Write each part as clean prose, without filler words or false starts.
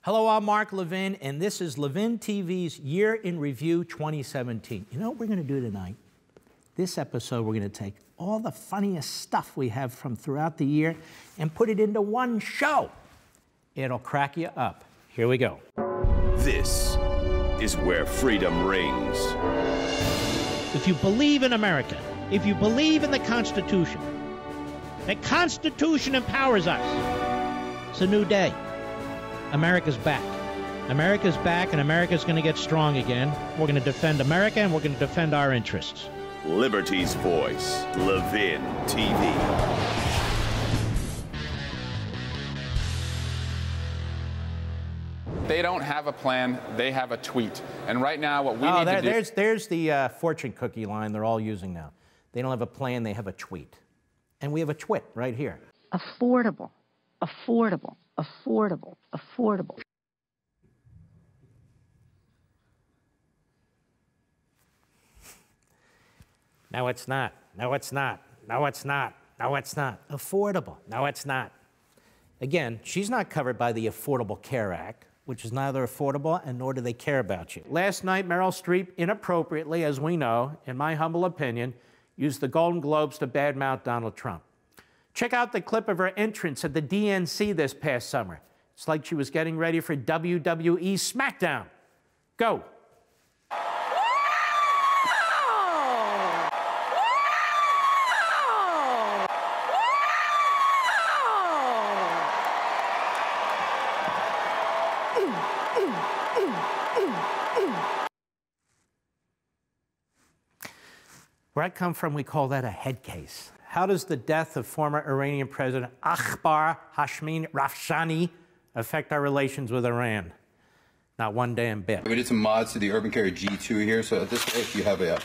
Hello, I'm Mark Levin, and this is Levin TV's Year in Review 2017. You know what we're going to do tonight? This episode, we're going to take all the funniest stuff we have from throughout the year and put it into one show. It'll crack you up. Here we go. This is where freedom rings. If you believe in America, if you believe in the Constitution empowers us. It's a new day. America's back. America's back, and America's going to get strong again. We're going to defend America, and we're going to defend our interests. Liberty's voice, Levin TV. They don't have a plan, they have a tweet. And right now, what we need to do... There's the fortune cookie line they're all using now. They don't have a plan, they have a tweet. And we have a twit right here. Affordable, affordable, affordable, affordable. No, it's not. No, it's not. No, it's not. No, it's not. Affordable. No, it's not. Again, she's not covered by the Affordable Care Act, which is neither affordable and nor do they care about you. Last night, Meryl Streep, inappropriately, as we know, in my humble opinion, used the Golden Globes to badmouth Donald Trump. Check out the clip of her entrance at the DNC this past summer. It's like she was getting ready for WWE SmackDown. Go. Where I come from, we call that a head case. How does the death of former Iranian President Akbar Hashemi Rafsanjani affect our relations with Iran? Not one damn bit. We did some mods to the Urban Carrier G2 here, so at this way, if you have a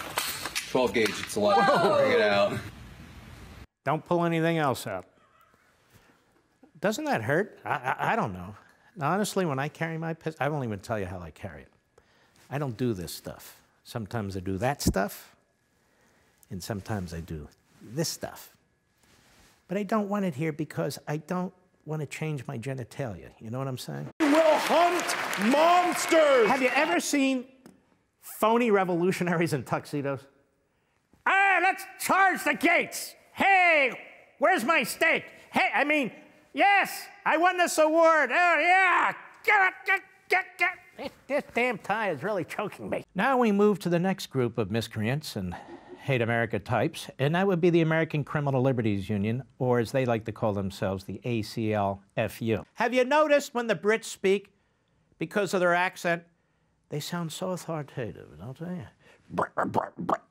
12 gauge, it's a lot to bring it out. Don't pull anything else out. Doesn't that hurt? I don't know. Honestly, when I carry my pistol, I won't even tell you how I carry it. I don't do this stuff. Sometimes I do that stuff, and sometimes I do this stuff. But I don't want it here because I don't want to change my genitalia. You know what I'm saying? We'll hunt monsters! Have you ever seen phony revolutionaries in tuxedos? Let's charge the gates! Hey, where's my steak? Hey, I mean, yes, I won this award. Oh, yeah! Get. This damn tie is really choking me. Now we move to the next group of miscreants and hate America types, and that would be the American Criminal Liberties Union, or as they like to call themselves, the ACLFU. Have you noticed when the Brits speak, because of their accent, they sound so authoritative, don't they?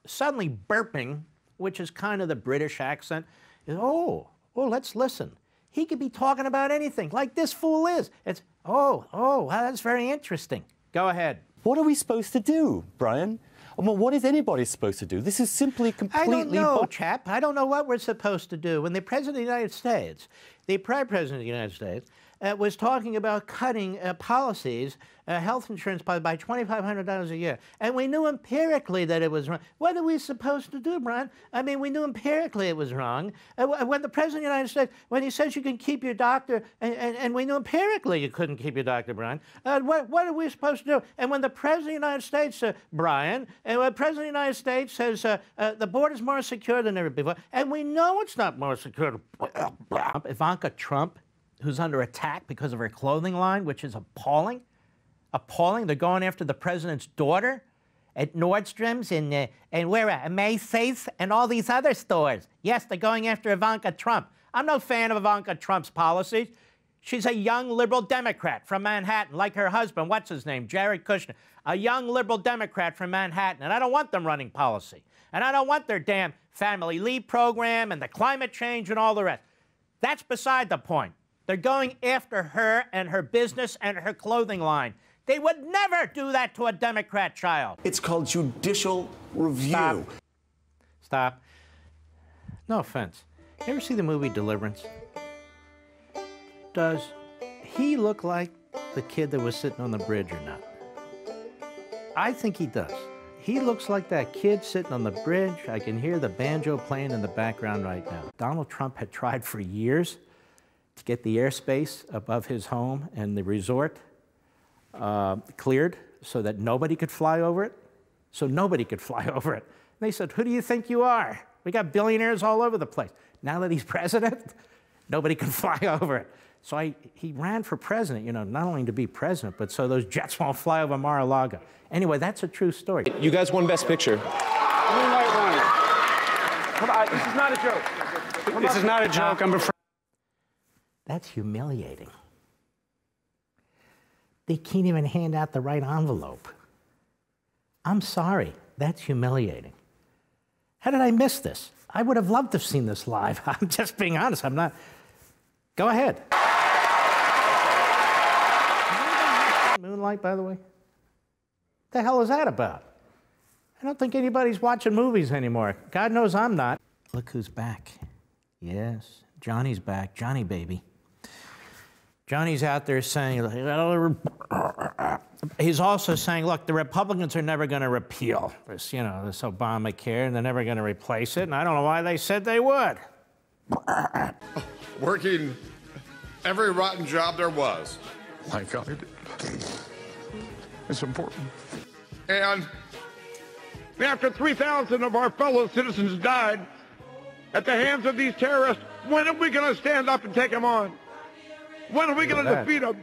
Suddenly burping, which is kind of the British accent, is, oh, let's listen. He could be talking about anything, like this fool is. It's, wow, that's very interesting. Go ahead. What are we supposed to do, Brian? Well, what is anybody supposed to do? This is simply completely... I don't know, chap. I don't know what we're supposed to do. When the President of the United States, the prior President of the United States, was talking about cutting policies, health insurance by $2,500 a year. And we knew empirically that it was wrong. What are we supposed to do, Brian? I mean, we knew empirically it was wrong. When the President of the United States, when he says you can keep your doctor, and we knew empirically you couldn't keep your doctor, Brian, what are we supposed to do? And when the President of the United States, Brian, and when the President of the United States says the border is more secure than ever before, and we know it's not more secure. Ivanka Trump, who's under attack because of her clothing line, which is appalling. Appalling. They're going after the president's daughter at Nordstrom's and where at Macy's and all these other stores. Yes, they're going after Ivanka Trump. I'm no fan of Ivanka Trump's policies. She's a young liberal Democrat from Manhattan, like her husband, what's his name, Jared Kushner, a young liberal Democrat from Manhattan, and I don't want them running policy. And I don't want their damn family leave program and the climate change and all the rest. That's beside the point. They're going after her and her business and her clothing line. They would never do that to a Democrat child. It's called judicial review. Stop. No offense. You ever see the movie Deliverance? Does he look like the kid that was sitting on the bridge or not? I think he does. He looks like that kid sitting on the bridge. I can hear the banjo playing in the background right now. Donald Trump had tried for years to get the airspace above his home and the resort cleared so that nobody could fly over it. So nobody could fly over it. And they said, who do you think you are? We got billionaires all over the place. Now that he's president, nobody can fly over it. So he ran for president, you know, not only to be president, but so those jets won't fly over Mar-a-Lago. Anyway, that's a true story. You guys won Best Picture. Moonlight won it. Come on, this is not a joke. This is not a joke. I'm afraid. That's humiliating. They can't even hand out the right envelope. I'm sorry, that's humiliating. How did I miss this? I would have loved to have seen this live. I'm just being honest, I'm not. Go ahead. Moonlight, by the way? What the hell is that about? I don't think anybody's watching movies anymore. God knows I'm not. Look who's back. Yes, Johnny's back. Johnny, baby. Johnny's out there saying, he's also saying, look, the Republicans are never going to repeal this, you know, this Obamacare, and they're never going to replace it, and I don't know why they said they would. Working every rotten job there was. Like I did. It's important. And after 3,000 of our fellow citizens died at the hands of these terrorists, when are we going to stand up and take them on? When are we going to defeat them?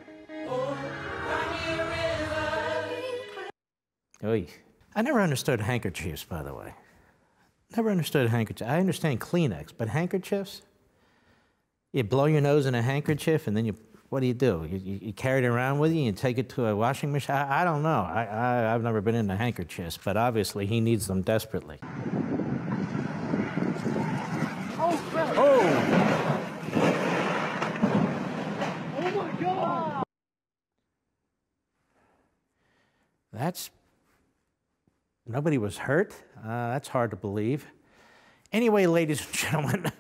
Oy. I never understood handkerchiefs, by the way. Never understood handkerchiefs. I understand Kleenex, but handkerchiefs? You blow your nose in a handkerchief, and then what do? You carry it around with you, and you take it to a washing machine? I don't know. I've never been into handkerchiefs, but obviously he needs them desperately. Oh, crap. Oh! Nobody was hurt. That's hard to believe. Anyway, ladies and gentlemen,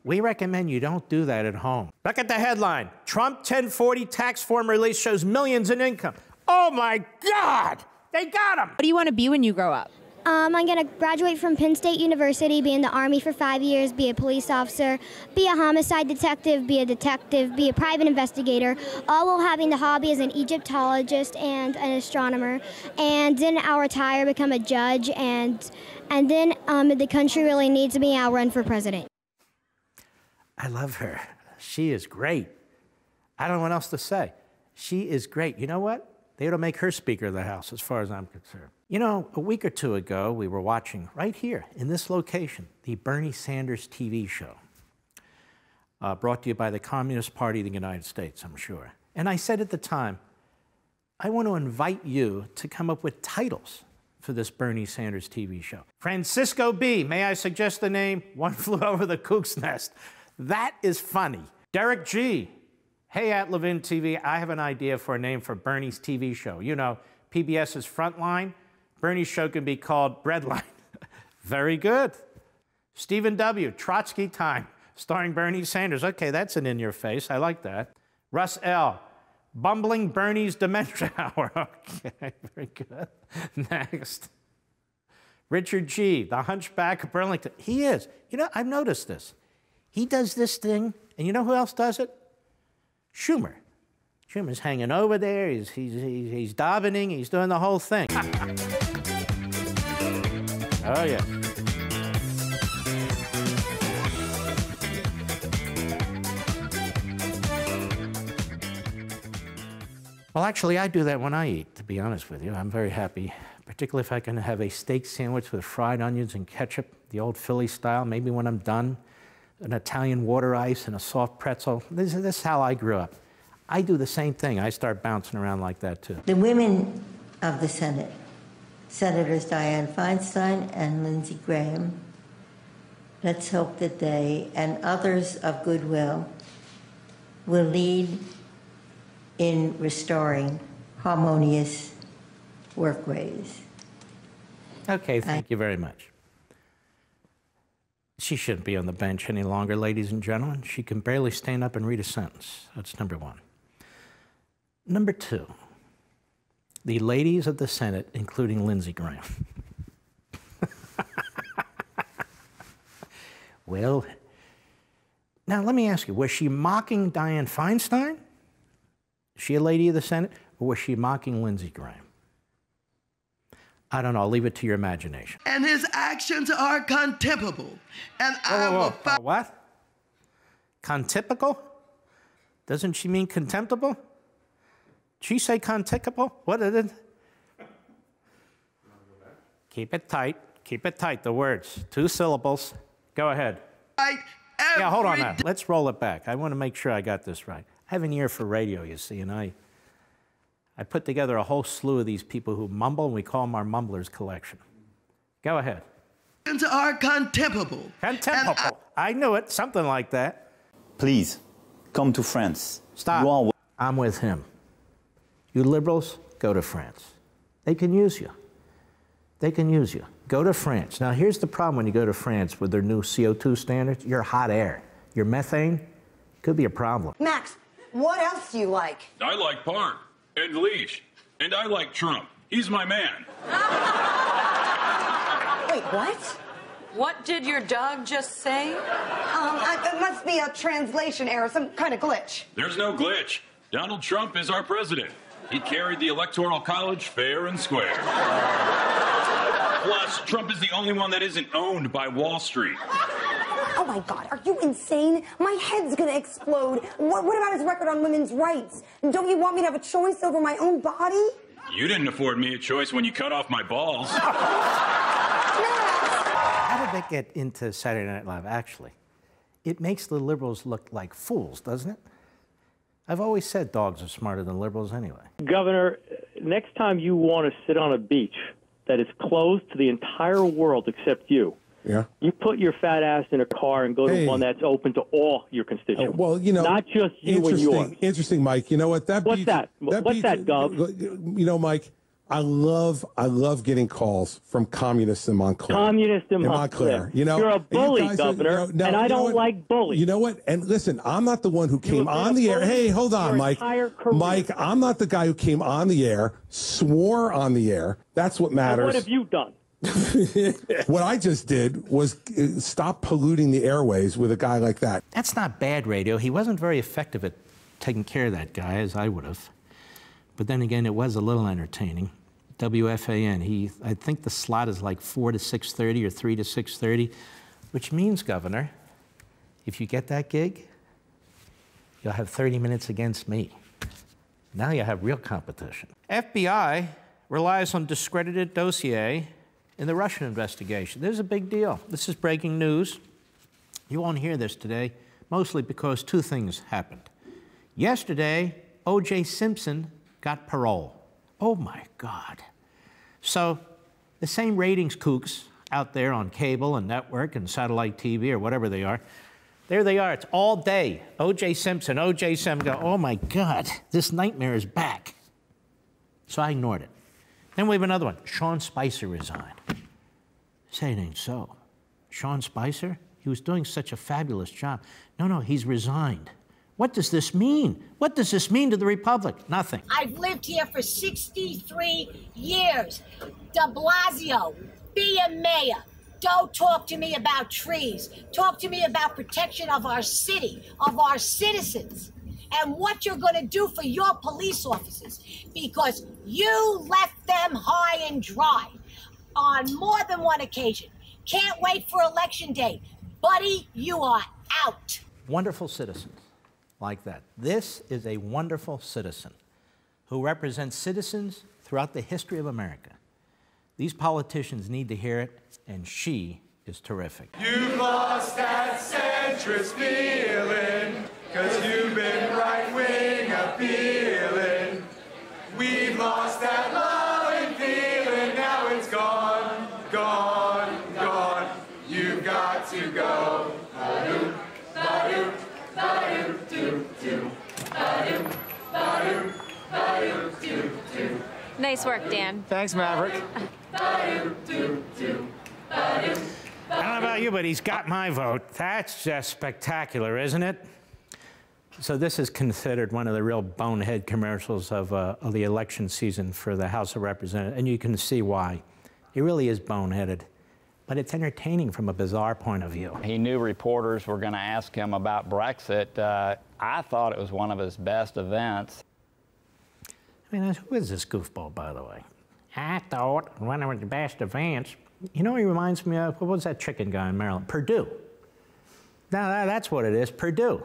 we recommend you don't do that at home. Look at the headline. Trump 1040 tax form release shows millions in income. Oh my God, they got him. What do you want to be when you grow up? I'm going to graduate from Penn State University, be in the Army for 5 years, be a police officer, be a homicide detective, be a private investigator, all while having the hobby as an Egyptologist and an astronomer. And then I'll retire, become a judge, and then if the country really needs me, I'll run for president. I love her. She is great. I don't know what else to say. She is great. You know what? They ought to make her Speaker of the House, as far as I'm concerned. You know, a week or two ago, we were watching, right here, in this location, the Bernie Sanders TV show, brought to you by the Communist Party of the United States, I'm sure. And I said at the time, I want to invite you to come up with titles for this Bernie Sanders TV show. Francisco B., may I suggest the name? One Flew Over the Cuckoo's Nest. That is funny. Derek G., hey, at Levin TV, I have an idea for a name for Bernie's TV show. You know, PBS's Frontline. Bernie's show can be called Breadline. Very good. Stephen W., Trotsky Time, starring Bernie Sanders. Okay, that's an in-your-face. I like that. Russ L., Bumbling Bernie's Dementia Hour. Okay, very good. Next. Richard G., The Hunchback of Burlington. He is. You know, I've noticed this. He does this thing, and you know who else does it? Schumer. Schumer's hanging over there, he's davening, he's doing the whole thing. Oh, yeah. Well, actually, I do that when I eat, to be honest with you. I'm very happy, particularly if I can have a steak sandwich with fried onions and ketchup, the old Philly style, maybe when I'm done, an Italian water ice and a soft pretzel. This is how I grew up. I do the same thing. I start bouncing around like that, too. The women of the Senate, Senators Dianne Feinstein and Lindsey Graham, let's hope that they and others of goodwill will lead in restoring harmonious workways. Okay, thank you very much. She shouldn't be on the bench any longer, ladies and gentlemen. She can barely stand up and read a sentence. That's number one. Number two, the ladies of the Senate, including Lindsey Graham. Well, now let me ask you, was she mocking Dianne Feinstein? Is she a lady of the Senate? Or was she mocking Lindsey Graham? I don't know. I'll leave it to your imagination. And his actions are contemptible. And I will fight. What? Contemptible? Doesn't she mean contemptible? Did she say contemptible? What did it? Keep it tight. Keep it tight, the words. 2 syllables. Go ahead. Yeah, hold on now. Let's roll it back. I want to make sure I got this right. I have an ear for radio, you see, and I put together a whole slew of these people who mumble, and we call them our Mumblers collection. Go ahead. Are contemptible. Contemptible. I knew it. Something like that. Please, come to France. Stop. I'm with him. You liberals, go to France. They can use you. They can use you. Go to France. Now, here's the problem when you go to France with their new CO2 standards. You're hot air. Your methane could be a problem. Max, what else do you like? I like Park and Leash, and I like Trump. He's my man. Wait, what? What did your dog just say? It must be a translation error, some kind of glitch. There's no glitch. Donald Trump is our president. He carried the Electoral College fair and square. Plus, Trump is the only one that isn't owned by Wall Street. Oh, my God. Are you insane? My head's going to explode. What about his record on women's rights? Don't you want me to have a choice over my own body? You didn't afford me a choice when you cut off my balls. How did that get into Saturday Night Live, actually? It makes the liberals look like fools, doesn't it? I've always said dogs are smarter than liberals anyway. Governor, next time you want to sit on a beach that is closed to the entire world except you, you put your fat ass in a car and go to one that's open to all your constituents. Well, you know, not just you and yours. Interesting, Mike. You know what? What's that? What's that, Gov? You know, Mike, I love getting calls from communists in Montclair. Communists in Montclair. You know, you're a bully, Governor, and I don't like bullies. You know what? And listen, I'm not the one who came on the air. Hey, hold on, Mike. Mike, I'm not the guy who came on the air, swore on the air. That's what matters. And what have you done? What I just did was stop polluting the airways with a guy like that. That's not bad radio. He wasn't very effective at taking care of that guy, as I would have. But then again, it was a little entertaining. WFAN, I think the slot is like 4 to 6:30 or 3 to 6:30, which means, Governor, if you get that gig, you'll have 30 minutes against me. Now you have real competition. FBI relies on discredited dossier in the Russian investigation. This is a big deal. This is breaking news. You won't hear this today, mostly because 2 things happened. Yesterday, O.J. Simpson got parole. Oh, my God. So the same ratings kooks out there on cable and network and satellite TV or whatever they are, there they are. It's all day. O.J. Simpson, O.J. Simpson. Go, oh, my God, this nightmare is back. So I ignored it. Then we have another one. Sean Spicer resigned. Say it ain't so. Sean Spicer? He was doing such a fabulous job. No, he's resigned. What does this mean? What does this mean to the Republic? Nothing. I've lived here for 63 years. De Blasio, be a mayor. Don't talk to me about trees. Talk to me about protection of our city, of our citizens, and what you're going to do for your police officers, because you left them high and dry on more than one occasion. Can't wait for Election Day. Buddy, you are out. Wonderful citizens like that. This is a wonderful citizen who represents citizens throughout the history of America. These politicians need to hear it, and she is terrific. You've lost that centrist feeling, 'cause you've been right-wing appealing. We've lost that loving feeling, now it's gone, gone, gone. You've got to go. Ba-doop, ba-doop, ba-doop, doop, doop. Ba-doop, ba-doop, ba-doop, doop, doop. Nice work, Dan. Thanks, Maverick. Ba-doop, doop, doop. Ba-doop. I don't know about you, but he's got my vote. That's just spectacular, isn't it? So this is considered one of the real bonehead commercials of the election season for the House of Representatives, and you can see why. He really is boneheaded, but it's entertaining from a bizarre point of view. He knew reporters were going to ask him about Brexit. I thought it was one of his best events. I mean, who is this goofball, by the way? I thought when I was the best advance. You know what he reminds me of? What was that chicken guy in Maryland? Purdue. Now, that's what it is, Purdue.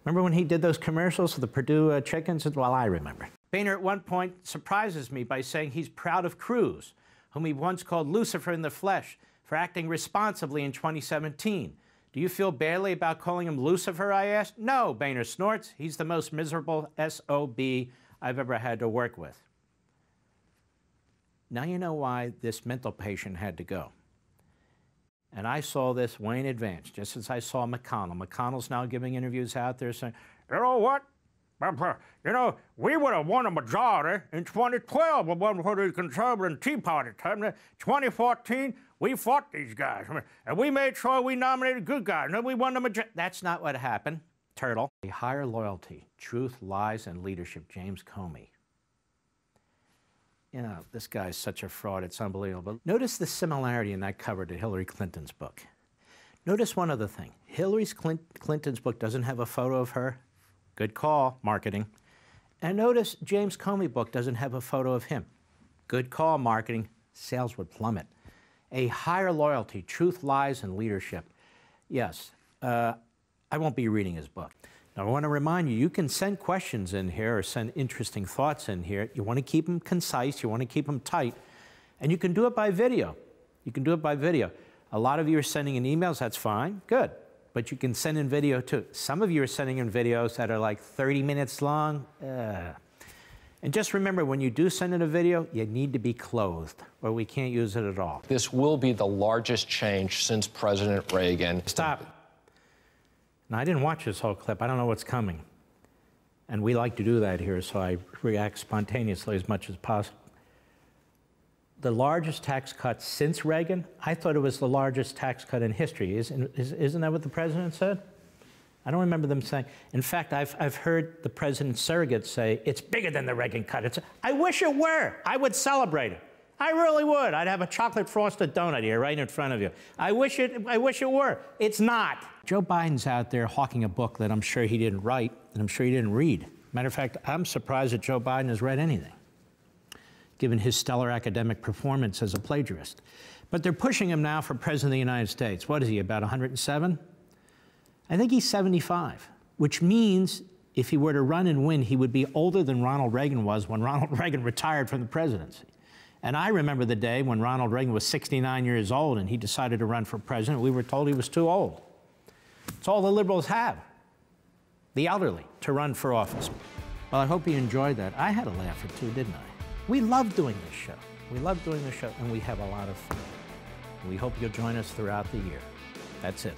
Remember when he did those commercials for the Purdue chickens? Well, I remember. Boehner at one point surprises me by saying he's proud of Cruz, whom he once called Lucifer in the flesh, for acting responsibly in 2017. Do you feel badly about calling him Lucifer, I asked? No, Boehner snorts. He's the most miserable SOB I've ever had to work with. Now you know why this mental patient had to go. And I saw this way in advance, just as I saw McConnell. McConnell's now giving interviews out there saying, you know what? You know, we would have won a majority in 2012 for the Conservative and Tea Party time. 2014, we fought these guys. And we made sure we nominated good guys. And we won the majority. That's not what happened, Turtle. A higher loyalty, truth, lies, and leadership, James Comey. You know, this guy's such a fraud, it's unbelievable. Notice the similarity in that cover to Hillary Clinton's book. Notice one other thing. Hillary Clinton's book doesn't have a photo of her. Good call, marketing. And notice James Comey's book doesn't have a photo of him. Good call, marketing. Sales would plummet. A higher loyalty, truth, lies, and leadership. Yes, I won't be reading his book. Now, I want to remind you, you can send questions in here or send interesting thoughts in here. You want to keep them concise. You want to keep them tight. And you can do it by video. You can do it by video. A lot of you are sending in emails. That's fine. Good. But you can send in video, too. Some of you are sending in videos that are like 30 minutes long. And just remember, when you do send in a video, you need to be clothed, or we can't use it at all. This will be the largest change since President Reagan. Stop. Now, I didn't watch this whole clip. I don't know what's coming. And we like to do that here, so I react spontaneously as much as possible. The largest tax cut since Reagan? I thought it was the largest tax cut in history. Isn't that what the president said? I don't remember them saying. In fact, I've heard the president's surrogates say, it's bigger than the Reagan cut. I wish it were. I would celebrate it. I really would. I'd have a chocolate frosted donut here right in front of you. I wish it were. It's not. Joe Biden's out there hawking a book that I'm sure he didn't write and I'm sure he didn't read. Matter of fact, I'm surprised that Joe Biden has read anything, given his stellar academic performance as a plagiarist. But they're pushing him now for President of the United States. What is he, about 107? I think he's 75, which means if he were to run and win, he would be older than Ronald Reagan was when Ronald Reagan retired from the presidency. And I remember the day when Ronald Reagan was 69 years old and he decided to run for president. We were told he was too old. It's all the liberals have, the elderly, to run for office. Well, I hope you enjoyed that. I had a laugh or two, didn't I? We love doing this show. We love doing this show, and we have a lot of fun. We hope you'll join us throughout the year. That's it.